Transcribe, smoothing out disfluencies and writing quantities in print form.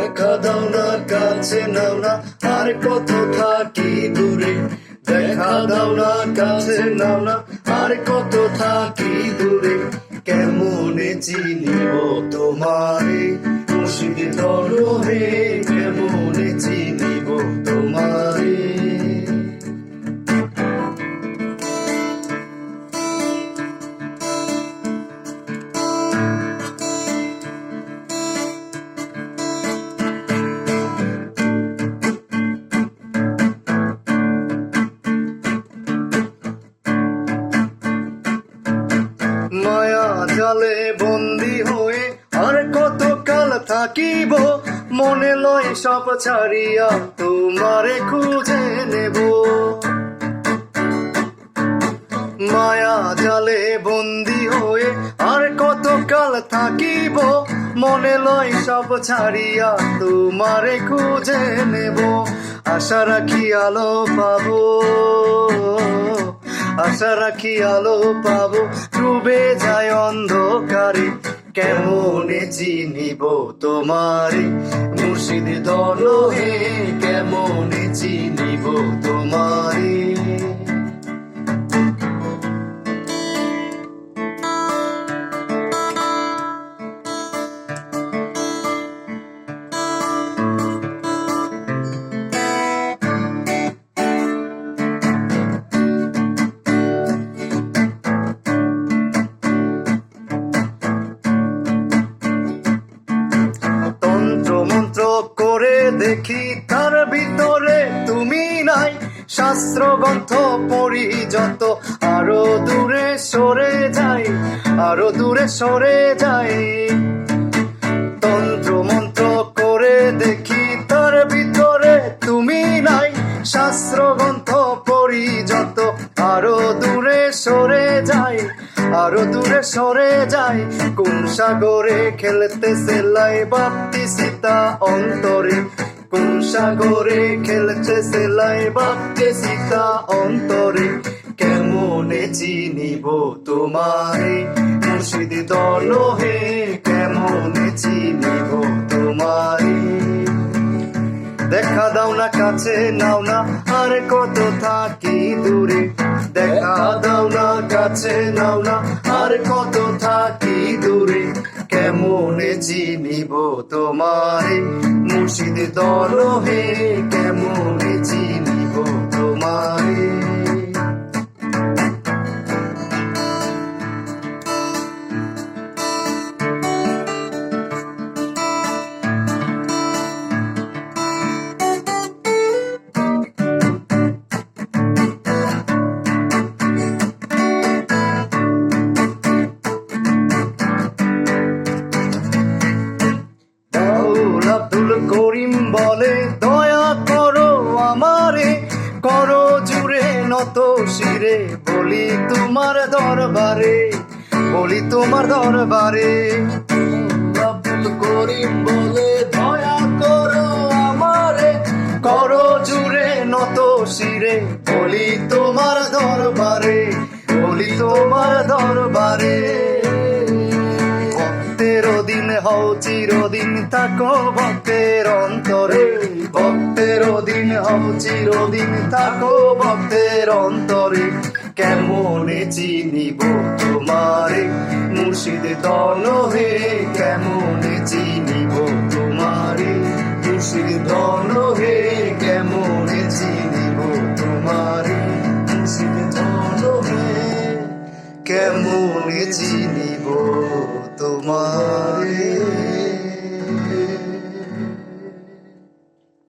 দেখা দাও না কাছে নাও না আর কত থাকি দূরে, দেখা দাও না কাছে নাও না আর কত থাকি দূরে, কেমনে চিনিব তোমারে মুর্শিদ ধরো হে, কেমনে চিনিব তোমারে। মায়া জালে বন্দি হয়ে আর কত কাল থাকিব, মনে লয় সব ছাড়িয়া তোমারে খুঁজে নেব। মায়া জালে বন্দি হয়ে আর কত কাল থাকিব, মনে লয় সব ছাড়িয়া তোমারে খুঁজে নেব। আশা রাখি আলো পাবো, আশা রাখি আলো পাবো, ডুবে যায় অন্ধকারে, কেমনে চিনিব তোমারে মুর্শিদ ধরো হে, কেমনে চিনিব তোমারে। করে দেখি তার ভিতরে তুমি নাই, শাস্ত্র গ্রন্থ পড়ি যত আরো দূরে সরে যাই, আরো দূরে সরে যাই। তন্ত্র মন্ত্র করে দেখি তার ভিতরে তুমি নাই, শাস্ত্র গ্রন্থ পড়ি যত আরো দূরে সরে যাই, আরো দূরে সরে যাই। কোন সাগরে খেলতেছে লাই বাপ্তি সীতা অন্তরে, কোন সাগরে খেলতেছে লাই বাপ্তি সীতা অন্তরে, কেমনে চিনিব তোমারে মুর্শিদ ধরো হে, কেমনে চিনিব তোমারে। দেখা দাও না কাছে নাও না আর কত থাকি দূরে, দেখা দাও না কাছে নাও না আর কত থাকি দূরে, কেমনে চিনিব তোমারে মুর্শিদ ধরো হে, কেমনে চিনিব তোমারে। আব্দুল করিম বলে দয়া করো আমারে, করো জুড়ে নত শিরে, বলি তোমার দরবারে, বলি তোমার দরবারে। আব্দুল করিম বলে দয়া করো আমারে, করো জুড়ে নত শিরে, বলি তোমার দরবারে, বলি তোমার দরবারে। ভক্তের দিন হও চিরদিন থাকো ভক্তের অন্তরে, ভক্তের দিন হও চিরদিন থাকো ভক্তের অন্তরে, কেমনে চিনিব তোমারে মুর্শিদ ধরো হে, কেমনে চিনিব তোমারে মুর্শিদ ধরো হে, কেমনে চিনিব তোমারে। চিনিব তোমায়।